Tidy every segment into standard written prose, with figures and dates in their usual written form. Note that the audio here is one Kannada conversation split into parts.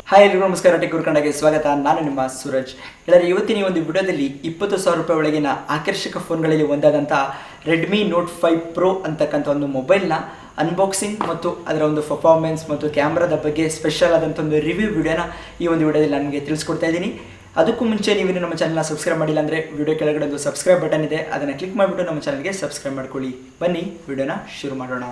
ಹಾಯ್ ಎಲ್ರಿಗೂ ನಮಸ್ಕಾರ. ಟೆಕ್ ಕನ್ನಡಕ್ಕೆ ಸ್ವಾಗತ. ನಾನು ನಿಮ್ಮ ಸೂರಜ್. ಎಲ್ಲರೂ ಇವತ್ತಿನ ಒಂದು ವಿಡಿಯೋದಲ್ಲಿ 20,000 ರೂಪಾಯಿ ಒಳಗಿನ ಆಕರ್ಷಕ ಫೋನ್ಗಳಲ್ಲಿ ಒಂದಾದಂಥ ರೆಡ್ಮಿ ನೋಟ್ 5 ಪ್ರೋ ಅಂತಕ್ಕಂಥ ಒಂದು ಮೊಬೈಲ್ನ ಅನ್ಬಾಕ್ಸಿಂಗ್ ಮತ್ತು ಅದರ ಒಂದು ಪರ್ಫಾರ್ಮೆನ್ಸ್ ಮತ್ತು ಕ್ಯಾಮ್ರಾದ ಬಗ್ಗೆ ಸ್ಪೆಷಲ್ ಆದಂಥ ಒಂದು ರಿವ್ಯೂ ವಿಡಿಯೋನ ಈ ಒಂದು ವಿಡಿಯೋದಲ್ಲಿ ನಾನು ನಿಮಗೆ ತಿಳಿಸ್ಕೊಡ್ತಾ ಇದ್ದೀನಿ. ಅದಕ್ಕೂ ಮುಂಚೆ ನೀವು ನಮ್ಮ ಚಾನಲ್ನ ಸಬ್ಸ್ಕ್ರೈಬ್ ಮಾಡಿಲ್ಲ ಅಂದರೆ ವಿಡಿಯೋ ಕೆಳಗಡೆ ಒಂದು ಸಬ್ಸ್ಕ್ರೈಬ್ ಬಟನ್ ಇದೆ, ಅದನ್ನು ಕ್ಲಿಕ್ ಮಾಡಿಬಿಟ್ಟು ನಮ್ಮ ಚಾನಲ್ಗೆ ಸಬ್ಸ್ಕ್ರೈಬ್ ಮಾಡ್ಕೊಳ್ಳಿ. ಬನ್ನಿ ವಿಡಿಯೋನ ಶುರು ಮಾಡೋಣ.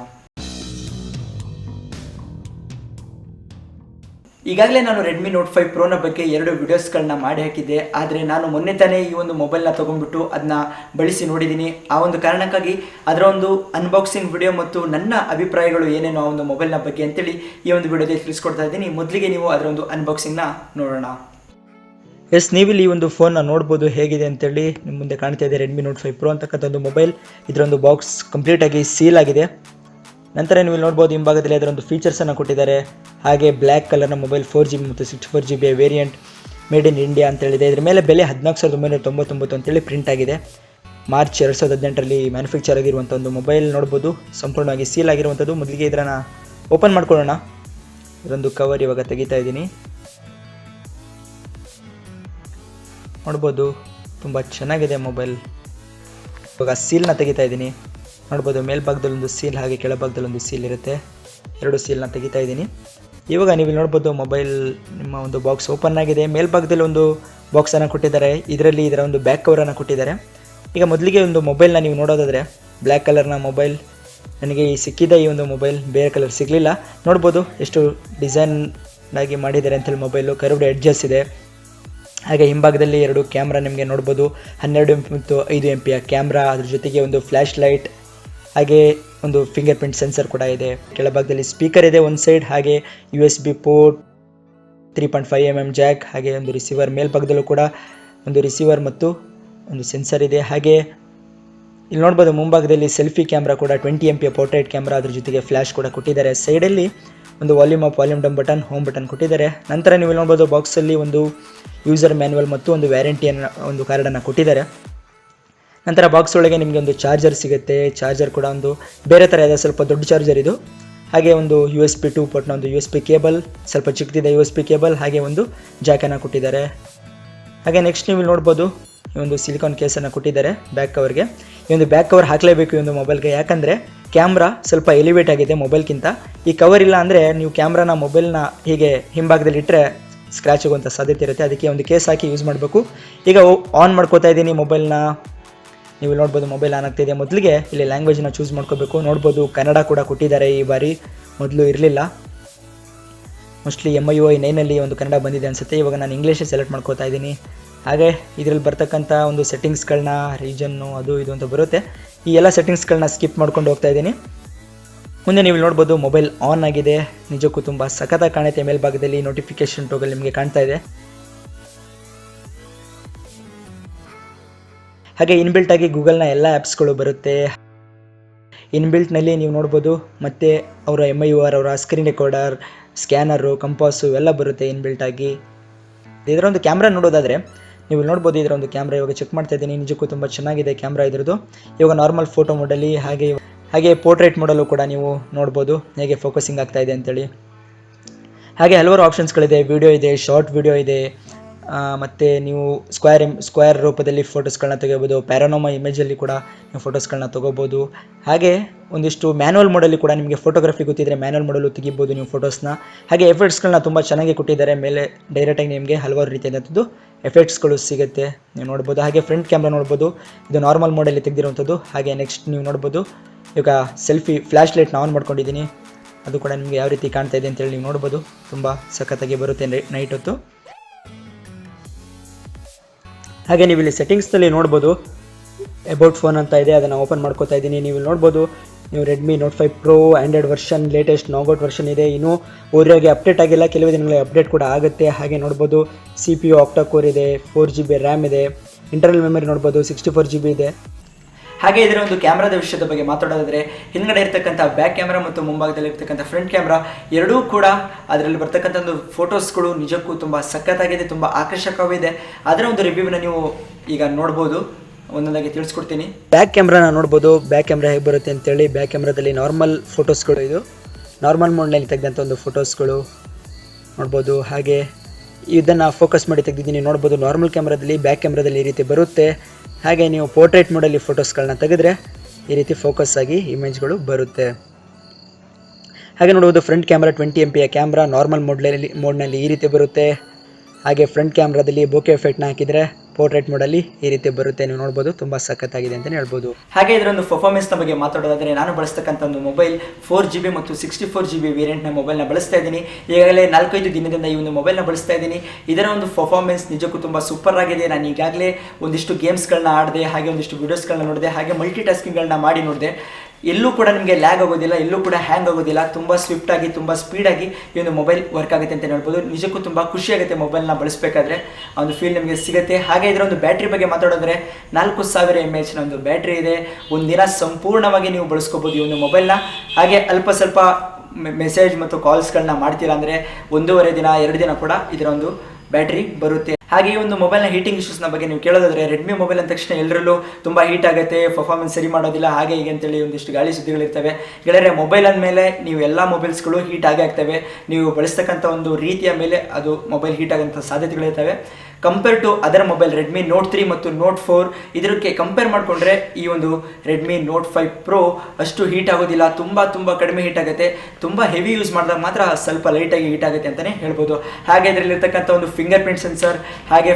ಈಗಾಗಲೇ ನಾನು ರೆಡ್ಮಿ ನೋಟ್ 5 ಪ್ರೋನ ಬಗ್ಗೆ 2 ವಿಡಿಯೋಸ್ಗಳನ್ನ ಮಾಡಿ ಹಾಕಿದ್ದೆ. ಆದರೆ ನಾನು ಮೊನ್ನೆ ತಾನೇ ಈ ಒಂದು ಮೊಬೈಲ್ನ ತೊಗೊಂಡ್ಬಿಟ್ಟು ಅದನ್ನ ಬಳಸಿ ನೋಡಿದ್ದೀನಿ. ಆ ಒಂದು ಕಾರಣಕ್ಕಾಗಿ ಅದರ ಒಂದು ಅನ್ಬಾಕ್ಸಿಂಗ್ ವಿಡಿಯೋ ಮತ್ತು ನನ್ನ ಅಭಿಪ್ರಾಯಗಳು ಏನೇನು ಆ ಒಂದು ಮೊಬೈಲ್ನ ಬಗ್ಗೆ ಅಂತೇಳಿ ಈ ಒಂದು ವಿಡಿಯೋದಲ್ಲಿ ತಿಳಿಸ್ಕೊಡ್ತಾ ಇದ್ದೀನಿ. ಮೊದಲಿಗೆ ನೀವು ಅದರ ಒಂದು ಅನ್ಬಾಕ್ಸಿಂಗ್ನ ನೋಡೋಣ. ಎಸ್, ನೀವಿಲ್ಲಿ ಈ ಒಂದು ಫೋನ್ನ ನೋಡ್ಬೋದು ಹೇಗಿದೆ ಅಂತೇಳಿ. ನಿಮ್ಮ ಮುಂದೆ ಕಾಣ್ತಾ ಇದೆ ರೆಡ್ಮಿ ನೋಟ್ 5 ಪ್ರೋ ಅಂತಕ್ಕಂಥ ಒಂದು ಮೊಬೈಲ್. ಇದರೊಂದು ಬಾಕ್ಸ್ ಕಂಪ್ಲೀಟಾಗಿ ಸೀಲ್ ಆಗಿದೆ. ನಂತರ ನೀವು ನೋಡ್ಬೋದು ಹಿಂಭಾಗದಲ್ಲಿ ಅದರೊಂದು ಫೀಚರ್ಸನ್ನು ಕೊಟ್ಟಿದ್ದಾರೆ. ಹಾಗೆ ಬ್ಲ್ಯಾಕ್ ಕಲರ್ನ ಮೊಬೈಲ್ 4GB ಮತ್ತು 64GB variant, made in India ಅಂತೇಳಿದೆ. ಇದರ ಮೇಲೆ ಬೆಲೆ 14,999 ಅಂತೇಳಿ ಪ್ರಿಂಟ್ ಆಗಿದೆ. ಮಾರ್ಚ್ 2018ರಲ್ಲಿ ಮ್ಯಾನುಫ್ಯಾಕ್ಚರ್ ಆಗಿರುವಂಥ ಒಂದು ಮೊಬೈಲ್ ನೋಡ್ಬೋದು, ಸಂಪೂರ್ಣವಾಗಿ ಸೀಲ್ ಆಗಿರುವಂಥದ್ದು. ಮೊದಲಿಗೆ ಇದನ್ನು ಓಪನ್ ಮಾಡ್ಕೊಳ್ಳೋಣ. ಇದೊಂದು ಕವರ್ ಇವಾಗ ತೆಗಿತಾ ಇದ್ದೀನಿ. ನೋಡ್ಬೋದು ತುಂಬ ಚೆನ್ನಾಗಿದೆ ಮೊಬೈಲ್. ಇವಾಗ ಸೀಲ್ನ ತೆಗಿತಾ ಇದ್ದೀನಿ. ನೋಡ್ಬೋದು ಮೇಲ್ಭಾಗದಲ್ಲಿ ಒಂದು ಸೀಲ್ ಹಾಗೆ ಕೆಳಭಾಗದಲ್ಲಿ ಒಂದು ಸೀಲ್ ಇರುತ್ತೆ. 2 ಸೀಲ್ನ ತೆಗಿತಾ ಇದ್ದೀನಿ. ಇವಾಗ ನೀವು ನೋಡ್ಬೋದು ಮೊಬೈಲ್ ನಿಮ್ಮ ಒಂದು ಬಾಕ್ಸ್ ಓಪನ್ ಆಗಿದೆ. ಮೇಲ್ಭಾಗದಲ್ಲಿ ಒಂದು ಬಾಕ್ಸನ್ನು ಕೊಟ್ಟಿದ್ದಾರೆ. ಇದರಲ್ಲಿ ಇದರ ಒಂದು ಬ್ಯಾಕ್ ಕವರನ್ನು ಕೊಟ್ಟಿದ್ದಾರೆ. ಈಗ ಮೊದಲಿಗೆ ಒಂದು ಮೊಬೈಲ್ನ ನೀವು ನೋಡೋದಾದರೆ ಬ್ಲ್ಯಾಕ್ ಕಲರ್ನ ಮೊಬೈಲ್ ನನಗೆ ಸಿಕ್ಕಿದ ಈ ಒಂದು ಮೊಬೈಲ್ ಬೇರೆ ಕಲರ್ ಸಿಗಲಿಲ್ಲ. ನೋಡ್ಬೋದು ಎಷ್ಟು ಡಿಸೈನ್ ಆಗಿ ಮಾಡಿದ್ದಾರೆ ಅಂತೇಳಿ. ಮೊಬೈಲು ಕರ್ವ್ಡ್ ಎಡ್ಜಸ್ ಇದೆ. ಹಾಗೆ ಹಿಂಭಾಗದಲ್ಲಿ 2 ಕ್ಯಾಮ್ರಾ ನಿಮಗೆ ನೋಡ್ಬೋದು. 12MP ಮತ್ತು 5MP ಕ್ಯಾಮ್ರಾ, ಅದ್ರ ಜೊತೆಗೆ ಒಂದು ಫ್ಲ್ಯಾಶ್ ಲೈಟ್, ಹಾಗೆ ಒಂದು ಫಿಂಗರ್ ಪ್ರಿಂಟ್ ಸೆನ್ಸರ್ ಕೂಡ ಇದೆ. ಕೆಳಭಾಗದಲ್ಲಿ ಸ್ಪೀಕರ್ ಇದೆ ಒಂದು ಸೈಡ್, ಹಾಗೆ USB ಪೋರ್ಟ್, 3.5mm ಜಾಕ್, ಹಾಗೆ ಒಂದು ರಿಸೀವರ್. ಮೇಲ್ಭಾಗದಲ್ಲೂ ಕೂಡ ಒಂದು ರಿಸೀವರ್ ಮತ್ತು ಒಂದು ಸೆನ್ಸರ್ ಇದೆ. ಹಾಗೆ ಇಲ್ಲಿ ನೋಡ್ಬೋದು ಮುಂಭಾಗದಲ್ಲಿ ಸೆಲ್ಫಿ ಕ್ಯಾಮ್ರಾ ಕೂಡ 20MP ಪೋರ್ಟ್ರೇಟ್ ಕ್ಯಾಮ್ರಾ, ಅದ್ರ ಜೊತೆಗೆ ಫ್ಲ್ಯಾಶ್ ಕೂಡ ಕೊಟ್ಟಿದ್ದಾರೆ. ಸೈಡಲ್ಲಿ ಒಂದು volume up, volume down button, home button ಕೊಟ್ಟಿದ್ದಾರೆ. ನಂತರ ನೀವು ನೋಡ್ಬೋದು ಬಾಕ್ಸಲ್ಲಿ ಒಂದು ಯೂಸರ್ ಮ್ಯಾನ್ಯುವಲ್ ಮತ್ತು ಒಂದು ವ್ಯಾರಂಟಿಯನ್ನು ಒಂದು ಕಾರ್ಡನ್ನು ಕೊಟ್ಟಿದ್ದಾರೆ. ನಂತರ ಬಾಕ್ಸ್ ಒಳಗೆ ನಿಮಗೆ ಒಂದು ಚಾರ್ಜರ್ ಸಿಗುತ್ತೆ. ಚಾರ್ಜರ್ ಕೂಡ ಒಂದು ಬೇರೆ ಥರ ಇದೆ, ಸ್ವಲ್ಪ ದೊಡ್ಡ ಚಾರ್ಜರ್ ಇದು. ಹಾಗೆ ಒಂದು USB 2 ಪೋರ್ಟ್ನ ಒಂದು USB ಕೇಬಲ್, ಸ್ವಲ್ಪ ಚಿಕ್ಕದಿದೆ USB ಕೇಬಲ್, ಹಾಗೆ ಒಂದು ಜಾಕನ್ನು ಕೊಟ್ಟಿದ್ದಾರೆ. ಹಾಗೆ ನೆಕ್ಸ್ಟ್ ನೀವು ನೋಡ್ಬೋದು ಈ ಒಂದು ಸಿಲಿಕಾನ್ ಕೇಸನ್ನು ಕೊಟ್ಟಿದ್ದಾರೆ ಬ್ಯಾಕ್ ಕವರ್ಗೆ. ಈ ಒಂದು ಬ್ಯಾಕ್ ಕವರ್ ಹಾಕಲೇಬೇಕು ಈ ಒಂದು ಮೊಬೈಲ್ಗೆ, ಯಾಕಂದರೆ ಕ್ಯಾಮ್ರಾ ಸ್ವಲ್ಪ ಎಲಿವೇಟ್ ಆಗಿದೆ ಮೊಬೈಲ್ಗಿಂತ. ಈ ಕವರ್ ಇಲ್ಲ ಅಂದರೆ ನೀವು ಕ್ಯಾಮ್ರಾನ ಮೊಬೈಲ್ನ ಹೀಗೆ ಹಿಂಭಾಗದಲ್ಲಿ ಇಟ್ಟರೆ ಸ್ಕ್ರ್ಯಾಚ್ ಆಗುವಂಥ ಸಾಧ್ಯತೆ ಇರುತ್ತೆ. ಅದಕ್ಕೆ ಒಂದು ಕೇಸ್ ಹಾಕಿ ಯೂಸ್ ಮಾಡಬೇಕು. ಈಗ ಆನ್ ಮಾಡ್ಕೋತಾ ಇದ್ದೀನಿ ಮೊಬೈಲ್ನ. ನೀವು ನೋಡ್ಬೋದು ಮೊಬೈಲ್ ಆನ್ ಆಗ್ತಿದೆ. ಮೊದಲಿಗೆ ಇಲ್ಲಿ ಲ್ಯಾಂಗ್ವೇಜನ್ನ ಚೂಸ್ ಮಾಡ್ಕೋಬೇಕು. ನೋಡ್ಬೋದು ಕನ್ನಡ ಕೂಡ ಕೊಟ್ಟಿದ್ದಾರೆ ಈ ಬಾರಿ, ಮೊದಲು ಇರಲಿಲ್ಲ. ಮೋಸ್ಟ್ಲಿ MIUI 9ನಲ್ಲಿ ಒಂದು ಕನ್ನಡ ಬಂದಿದೆ ಅನಿಸುತ್ತೆ. ಇವಾಗ ನಾನು ಇಂಗ್ಲೀಷೇ ಸೆಲೆಕ್ಟ್ ಮಾಡ್ಕೋತಾ ಇದ್ದೀನಿ. ಹಾಗೆ ಇದರಲ್ಲಿ ಬರ್ತಕ್ಕಂಥ ಒಂದು ಸೆಟ್ಟಿಂಗ್ಸ್ಗಳನ್ನ, ರೀಜನ್ನು, ಅದು ಇದು ಅಂತ ಬರುತ್ತೆ. ಈ ಎಲ್ಲ ಸೆಟ್ಟಿಂಗ್ಸ್ಗಳನ್ನ ಸ್ಕಿಪ್ ಮಾಡ್ಕೊಂಡು ಹೋಗ್ತಾ ಇದ್ದೀನಿ. ಮುಂದೆ ನೀವು ನೋಡ್ಬೋದು ಮೊಬೈಲ್ ಆನ್ ಆಗಿದೆ. ನಿಜಕ್ಕೂ ತುಂಬ ಸಖತ್ತಾಗಿ ಕಾಣುತ್ತೆ. ಮೇಲ್ಭಾಗದಲ್ಲಿ ನೋಟಿಫಿಕೇಶನ್ ಟೋಗಲ್ ನಿಮಗೆ ಕಾಣ್ತಾ ಇದೆ. ಹಾಗೆ ಇನ್ಬಿಲ್ಟ್ ಆಗಿ ಗೂಗಲ್ನ ಎಲ್ಲ ಆ್ಯಪ್ಸ್ಗಳು ಬರುತ್ತೆ. ಇನ್ಬಿಲ್ಟ್ನಲ್ಲಿ ನೀವು ನೋಡ್ಬೋದು. ಮತ್ತು ಅವರ MIUI, ಅವರ ಸ್ಕ್ರೀನ್ ರೆಕಾರ್ಡರ್, ಸ್ಕ್ಯಾನರು, ಕಂಪಾಸು ಎಲ್ಲ ಬರುತ್ತೆ ಇನ್ಬಿಲ್ಟ್ ಆಗಿ. ಇದರ ಒಂದು ಕ್ಯಾಮ್ರಾ ನೋಡೋದಾದರೆ ನೀವು ನೋಡ್ಬೋದು. ಇದರ ಒಂದು ಕ್ಯಾಮ್ರಾ ಇವಾಗ ಚೆಕ್ ಮಾಡ್ತಾ ಇದ್ದೀನಿ. ನಿಜಕ್ಕೂ ತುಂಬ ಚೆನ್ನಾಗಿದೆ ಕ್ಯಾಮ್ರಾ ಇದರದ್ದು. ಇವಾಗ ನಾರ್ಮಲ್ ಫೋಟೋ ಮೋಡಲ್ಲಿ, ಹಾಗೆ ಪೋರ್ಟ್ರೇಟ್ ಮೋಡಲ್ಲೂ ಕೂಡ ನೀವು ನೋಡ್ಬೋದು ಹೇಗೆ ಫೋಕಸಿಂಗ್ ಆಗ್ತಾ ಇದೆ ಅಂತೇಳಿ. ಹಾಗೆ ಹಲವಾರು ಆಪ್ಷನ್ಸ್ಗಳಿದೆ. ವಿಡಿಯೋ ಇದೆ, ಶಾರ್ಟ್ ವಿಡಿಯೋ ಇದೆ, ಮತ್ತು ನೀವು ಸ್ಕ್ವೇರ್ ರೂಪದಲ್ಲಿ ಫೋಟೋಸ್ಗಳನ್ನ ತೆಗೋಬೋದು. ಪ್ಯಾರಾನೋಮಾ ಇಮೇಜಲ್ಲಿ ಕೂಡ ನೀವು ಫೋಟೋಸ್ಗಳನ್ನ ತೊಗೋಬೋದು. ಹಾಗೆ ಒಂದಿಷ್ಟು ಮ್ಯಾನ್ಯಲ್ ಮೋಡಲ್ಲಿ ಕೂಡ ನಿಮಗೆ ಫೋಟೋಗ್ರಫಿ ಗೊತ್ತಿದ್ದರೆ ಮ್ಯಾನ್ಯಲ್ ಮೋಡಲ್ಲೂ ತೆಗಿಬೋದು ನೀವು ಫೋಟೋಸ್ನ. ಹಾಗೆ ಎಫೆಕ್ಟ್ಸ್ಗಳನ್ನ ತುಂಬ ಚೆನ್ನಾಗಿ ಕೊಟ್ಟಿದ್ದಾರೆ. ಮೇಲೆ ಡೈರೆಕ್ಟಾಗಿ ನಿಮಗೆ ಹಲವಾರು ರೀತಿಯಾದಂಥದ್ದು ಎಫೆಕ್ಟ್ಸ್ಗಳು ಸಿಗುತ್ತೆ, ನೀವು ನೋಡ್ಬೋದು. ಹಾಗೆ ಫ್ರಂಟ್ ಕ್ಯಾಮ್ರಾ ನೋಡ್ಬೋದು, ಇದು ನಾರ್ಮಲ್ ಮೋಡಲ್ಲಿ ತೆಗೆದಿರುವಂಥದ್ದು. ಹಾಗೆ ನೆಕ್ಸ್ಟ್ ನೀವು ನೋಡ್ಬೋದು ಇವಾಗ ಸೆಲ್ಫಿ ಫ್ಲ್ಯಾಶ್ ಲೈಟ್ನ ಆನ್ ಮಾಡ್ಕೊಂಡಿದ್ದೀನಿ. ಅದು ಕೂಡ ನಿಮಗೆ ಯಾವ ರೀತಿ ಕಾಣ್ತಾ ಇದೆ ಅಂತೇಳಿ ನೀವು ನೋಡ್ಬೋದು. ತುಂಬ ಸಖತ್ತಾಗಿ ಬರುತ್ತೆ ನೈಟ್ ಹೊತ್ತು. ಹಾಗೆ ನೀವು ಇಲ್ಲಿ ಸೆಟ್ಟಿಂಗ್ಸ್ನಲ್ಲಿ ನೋಡ್ಬೋದು ಅಬೌಟ್ ಫೋನ್ ಅಂತ ಇದೆ, ಅದನ್ನು ಓಪನ್ ಮಾಡ್ಕೋತಾ ಇದ್ದೀನಿ. ನೀವು ನೋಡ್ಬೋದು ನೀವು Redmi Note 5 Pro Android version latest Nougat version ಇದೆ. ಇನ್ನೂ ಓರಿಯಾಗಿ ಅಪ್ಡೇಟ್ ಆಗಿಲ್ಲ, ಕೆಲವು ದಿನಗಳಲ್ಲಿ ಅಪ್ಡೇಟ್ ಕೂಡ ಆಗುತ್ತೆ. ಹಾಗೆ ನೋಡ್ಬೋದು CPU ಆಕ್ಟಾ ಕೋರ್ ಇದೆ, 4GB ರ್ಯಾಮ್ ಇದೆ, ಇಂಟರ್ನಲ್ ಮೆಮರಿ ನೋಡ್ಬೋದು 64GB ಇದೆ. ಹಾಗೆ ಇದರ ಒಂದು ಕ್ಯಾಮ್ರಾದ ವಿಷಯದ ಬಗ್ಗೆ ಮಾತಾಡೋದಾದರೆ ಹಿಂದ್ಗಡೆ ಇರ್ತಕ್ಕಂಥ ಬ್ಯಾಕ್ ಕ್ಯಾಮ್ರಾ ಮತ್ತು ಮುಂಭಾಗದಲ್ಲಿ ಇರ್ತಕ್ಕಂಥ ಫ್ರಂಟ್ ಕ್ಯಾಮ್ರಾ ಎರಡೂ ಕೂಡ ಅದರಲ್ಲಿ ಬರ್ತಕ್ಕಂಥ ಒಂದು ಫೋಟೋಸ್ಗಳು ನಿಜಕ್ಕೂ ತುಂಬ ಸಖತ್ತಾಗಿದೆ, ತುಂಬ ಆಕರ್ಷಕವಿದೆ. ಅದರ ಒಂದು ರಿವ್ಯೂನ ನೀವು ಈಗ ನೋಡ್ಬೋದು, ಒಂದೊಂದಾಗಿ ತಿಳಿಸ್ಕೊಡ್ತೀನಿ. ಬ್ಯಾಕ್ ಕ್ಯಾಮ್ರಾನ ನೋಡ್ಬೋದು. ಬ್ಯಾಕ್ ಕ್ಯಾಮ್ರಾ ಹೇಗೆ ಬರುತ್ತೆ ಅಂತೇಳಿ. ಬ್ಯಾಕ್ ಕ್ಯಾಮ್ರಾದಲ್ಲಿ ನಾರ್ಮಲ್ ಫೋಟೋಸ್ಗಳು, ಇದು ನಾರ್ಮಲ್ ಮೋಡ್ನಲ್ಲಿ ತೆಗೆದಂಥ ಒಂದು ಫೋಟೋಸ್ಗಳು. ನೋಡ್ಬೋದು. ಹಾಗೆ ಇದನ್ನು ಫೋಕಸ್ ಮಾಡಿ ತೆಗೆದಿದ್ದೀನಿ ನೋಡ್ಬೋದು. ನಾರ್ಮಲ್ ಕ್ಯಾಮ್ರಾದಲ್ಲಿ, ಬ್ಯಾಕ್ ಕ್ಯಾಮ್ರಾದಲ್ಲಿ ಈ ರೀತಿ ಬರುತ್ತೆ. ಹಾಗೆ ನೀವು ಪೋರ್ಟ್ರೇಟ್ ಮೋಡಲ್ಲಿ ಫೋಟೋಸ್ಗಳನ್ನ ತೆಗೆದ್ರೆ ಈ ರೀತಿ ಫೋಕಸ್ ಆಗಿ ಇಮೇಜ್ಗಳು ಬರುತ್ತೆ. ಹಾಗೆ ನೋಡ್ಬೋದು front camera 20 MP camera normal ಮೋಡ್ನಲ್ಲಿ ಈ ರೀತಿ ಬರುತ್ತೆ. ಹಾಗೆ ಫ್ರಂಟ್ ಕ್ಯಾಮ್ರಾದಲ್ಲಿ ಬೋಕೆ ಎಫೆಕ್ಟ್ನ ಹಾಕಿದರೆ ಪೋರ್ಟ್ರೇಟ್ ಮೋಡಲ್ಲಿ ಈ ರೀತಿ ಬರುತ್ತೆ. ನೀವು ನೋಡ್ಬೋದು, ತುಂಬ ಸಖತ್ತಾಗಿದೆ ಅಂತಲೇ ಹೇಳ್ಬೋದು. ಹಾಗೆ ಇದರ ಒಂದು ಪರ್ಫಾರ್ಮೆನ್ಸ್ನ ಬಗ್ಗೆ ಮಾತಾಡೋದಾದರೆ, ನಾನು ಬಳಸ್ತಕ್ಕಂಥ ಒಂದು ಮೊಬೈಲ್ 4GB ಮತ್ತು 64GB ವೇರಿಯಂಟ್ನ ಮೊಬೈಲ್ನ ಬಳಸ್ತಾ ಇದ್ದೀನಿ. ಈಗಾಗಲೇ 4-5 ದಿನದಿಂದ ಈ ಒಂದು ಮೊಬೈಲ್ನ ಬಳಸ್ತಾ ಇದ್ದೀನಿ. ಇದರ ಒಂದು ಪರ್ಫಾರ್ಮೆನ್ಸ್ ನಿಜಕ್ಕೂ ತುಂಬ ಸೂಪರ್ ಆಗಿದೆ. ನಾನು ಈಗಾಗಲೇ ಒಂದಿಷ್ಟು ಗೇಮ್ಸ್ಗಳನ್ನ ಆಡಿದೆ, ಹಾಗೆ ಒಂದಿಷ್ಟು ವೀಡಿಯೋಸ್ಗಳನ್ನ ನೋಡಿದೆ, ಹಾಗೆ ಮಲ್ಟಿ ಟಾಸ್ಕಿಂಗ್ಗಳನ್ನ ಮಾಡಿ ನೋಡಿದೆ. ಎಲ್ಲೂ ಕೂಡ ನಿಮಗೆ ಲ್ಯಾಗ್ ಆಗೋದಿಲ್ಲ, ಎಲ್ಲೂ ಕೂಡ ಹ್ಯಾಂಗ್ ಆಗೋದಿಲ್ಲ. ತುಂಬ ಸ್ವಿಫ್ಟಾಗಿ, ತುಂಬ ಸ್ಪೀಡಾಗಿ ಈ ಒಂದು ಮೊಬೈಲ್ ವರ್ಕ್ ಆಗುತ್ತೆ ಅಂತ ಹೇಳ್ಬೋದು. ನಿಜಕ್ಕೂ ತುಂಬ ಖುಷಿಯಾಗುತ್ತೆ ಮೊಬೈಲ್ನ ಬಳಸಬೇಕಾದ್ರೆ, ಆ ಒಂದು ಫೀಲ್ ನಿಮಗೆ ಸಿಗುತ್ತೆ. ಹಾಗೆ ಇದರ ಒಂದು ಬ್ಯಾಟ್ರಿ ಬಗ್ಗೆ ಮಾತಾಡೋದ್ರೆ 4000 mAh ಒಂದು ಬ್ಯಾಟ್ರಿ ಇದೆ. ಒಂದಿನ ಸಂಪೂರ್ಣವಾಗಿ ನೀವು ಬಳಸ್ಕೋಬೋದು ಈ ಒಂದು ಮೊಬೈಲ್ನ. ಹಾಗೆ ಅಲ್ಪ ಸ್ವಲ್ಪ ಮೆಸೇಜ್ ಮತ್ತು ಕಾಲ್ಸ್ಗಳನ್ನ ಮಾಡ್ತೀರಾ ಅಂದರೆ 1.5 ದಿನ 2 ದಿನ ಕೂಡ ಇದರ ಒಂದು ಬ್ಯಾಟ್ರಿ ಬರುತ್ತೆ. ಹಾಗೆ ಈ ಒಂದು ಮೊಬೈಲ್ನ ಹೀಟಿಂಗ್ ಇಶ್ಯೂಸ್ನ ಬಗ್ಗೆ ನೀವು ಕೇಳೋದಾದ್ರೆ, ರೆಡ್ಮಿ ಮೊಬೈಲ್ ಅಂದ ತಕ್ಷಣ ಎಲ್ಲರಲ್ಲೂ ತುಂಬ ಹೀಟ್ ಆಗುತ್ತೆ, ಪರ್ಫಾರ್ಮೆನ್ಸ್ ಸರಿ ಮಾಡೋದಿಲ್ಲ, ಹಾಗೆ ಹೀಗೆ ಅಂತೇಳಿ ಒಂದಿಷ್ಟು ಗಾಳಿ ಸುದ್ದಿಗಳಿರ್ತವೆ. ಗೆಳೆಯರೆ, ಮೊಬೈಲ್ ಅಂದಮೇಲೆ ನೀವು ಎಲ್ಲ ಮೊಬೈಲ್ಸ್ಗಳು ಹೀಟ್ ಆಗೇ ಆಗ್ತವೆ. ನೀವು ಬಳಸ್ತಕ್ಕಂಥ ಒಂದು ರೀತಿಯ ಮೇಲೆ ಅದು ಮೊಬೈಲ್ ಹೀಟ್ ಆಗೋಂಥ ಸಾಧ್ಯತೆಗಳಿರ್ತವೆ. Compare to other mobile Redmi Note 3 ಮತ್ತು ನೋಟ್ 4 ಇದಕ್ಕೆ ಕಂಪೇರ್ ಮಾಡಿಕೊಂಡ್ರೆ ಈ ಒಂದು ರೆಡ್ಮಿ ನೋಟ್ 5 Pro ಅಷ್ಟು ಹೀಟ್ ಆಗೋದಿಲ್ಲ. ತುಂಬ ಕಡಿಮೆ ಹೀಟ್ ಆಗುತ್ತೆ. ತುಂಬ ಹೆವಿ ಯೂಸ್ ಮಾಡಿದಾಗ ಮಾತ್ರ ಸ್ವಲ್ಪ ಲೈಟಾಗಿ ಹೀಟ್ ಆಗುತ್ತೆ ಅಂತಲೇ ಹೇಳ್ಬೋದು. ಹಾಗೆ ಇದರಲ್ಲಿರ್ತಕ್ಕಂಥ ಒಂದು ಫಿಂಗರ್ ಪ್ರಿಂಟ್ ಸೆನ್ಸರ್, ಹಾಗೆ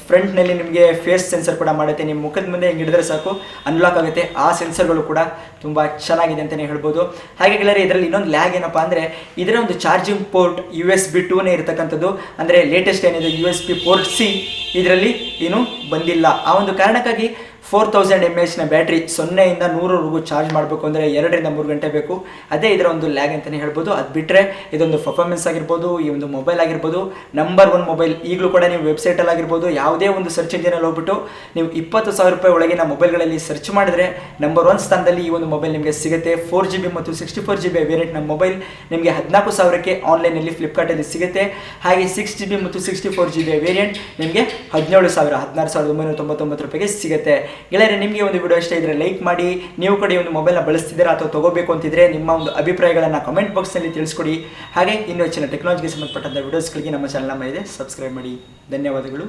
ಫ್ರಂಟ್ನಲ್ಲಿ ನಿಮಗೆ ಫೇಸ್ ಸೆನ್ಸರ್ ಕೂಡ ಮಾಡುತ್ತೆ. ನಿಮ್ಮ ಮುಖದ ಮುಂದೆ ಹಿಂಗೆ ಹಿಡಿದ್ರೆ ಸಾಕು ಅನ್ಲಾಕ್ ಆಗುತ್ತೆ. ಆ ಸೆನ್ಸರ್ಗಳು ಕೂಡ ತುಂಬ ಚೆನ್ನಾಗಿದೆ ಅಂತಲೇ ಹೇಳ್ಬೋದು. ಹಾಗೆ ಗೆಳೆಯರೆ, ಇದರಲ್ಲಿ ಇನ್ನೊಂದು ಲ್ಯಾಗ್ ಏನಪ್ಪ ಅಂದರೆ, ಇದರ ಒಂದು ಚಾರ್ಜಿಂಗ್ ಪೋರ್ಟ್ USB 2ನೇ ಇರತಕ್ಕಂಥದ್ದು. ಅಂದರೆ ಲೇಟೆಸ್ಟ್ ಏನಿದೆ USB ಪೋರ್ಟ್ C ಇದರಲ್ಲಿ ಏನೂ ಬಂದಿಲ್ಲ. ಆ ಒಂದು ಕಾರಣಕ್ಕಾಗಿ 4000 mAh ಬ್ಯಾಟ್ರಿ 0ಯಿಂದ 100ವರೆಗೂ ಚಾರ್ಜ್ ಮಾಡಬೇಕು ಅಂದರೆ 2 ರಿಂದ 3 ಗಂಟೆ ಬೇಕು. ಅದೇ ಇದರ ಒಂದು ಲ್ಯಾಗ್ ಅಂತಲೇ ಹೇಳ್ಬೋದು. ಅದು ಬಿಟ್ಟರೆ ಇದೊಂದು ಪರ್ಫಾರ್ಮೆನ್ಸ್ ಆಗಿರ್ಬೋದು, ಈ ಒಂದು ಮೊಬೈಲ್ ಆಗಿರ್ಬೋದು, ನಂಬರ್ 1 ಮೊಬೈಲ್. ಈಗಲೂ ಕೂಡ ನೀವು ವೆಬ್ಸೈಟಲ್ಲಿ ಆಗಿರ್ಬೋದು, ಯಾವುದೇ ಒಂದು ಸರ್ಚ್ ಇಂಜಿನಲ್ಲಿ ಹೋಗ್ಬಿಟ್ಟು ನೀವು 20,000 ರೂಪಾಯಿ ಒಳಗಿನ ಮೊಬೈಲ್ಗಳಲ್ಲಿ ಸರ್ಚ್ ಮಾಡಿದ್ರೆ ನಂಬರ್ 1 ಸ್ಥಾನದಲ್ಲಿ ಈ ಒಂದು ಮೊಬೈಲ್ ನಿಮಗೆ ಸಿಗುತ್ತೆ. 4GB ಮತ್ತು 64GB ವೇರಿಯಂಟ್ನ ಮೊಬೈಲ್ ನಿಮಗೆ 14,000ಕ್ಕೆ ಆನ್ಲೈನಲ್ಲಿ ಫ್ಲಿಪ್ಕಾರ್ಟಲ್ಲಿ ಸಿಗುತ್ತೆ. ಹಾಗೆ 6GB ಮತ್ತು 64GB ವೇರಿಯಂಟ್ ನಿಮಗೆ 16,999 ರೂಪಾಯಿಗೆ ಸಿಗುತ್ತೆ. ಗೆಳೆಯರೆ, ನಿಮಗೆ ಒಂದು ವಿಡಿಯೋ ಇಷ್ಟ ಇದ್ದರೆ ಲೈಕ್ ಮಾಡಿ. ನೀವು ಕೂಡ ಈ ಒಂದು ಮೊಬೈಲ್ನ ಬಳಸ್ತಿದ್ದೀರಾ ಅಥವಾ ತಗೋಬೇಕು ಅಂತಿದ್ರೆ ನಿಮ್ಮ ಒಂದು ಅಭಿಪ್ರಾಯಗಳನ್ನು ಕಮೆಂಟ್ ಬಾಕ್ಸ್ನಲ್ಲಿ ತಿಳಿಸ್ಕೊಡಿ. ಹಾಗೆ ಇನ್ನೂ ಹೆಚ್ಚಿನ ಟೆಕ್ನಾಲಜಿಗೆ ಸಂಬಂಧಪಟ್ಟಂಥ ವಿಡಿಯೋಸ್ಗಳಿಗೆ ನಮ್ಮ ಚಾನಲ್ ಇದೆ, ಸಬ್ಸ್ಕ್ರೈಬ್ ಮಾಡಿ. ಧನ್ಯವಾದಗಳು.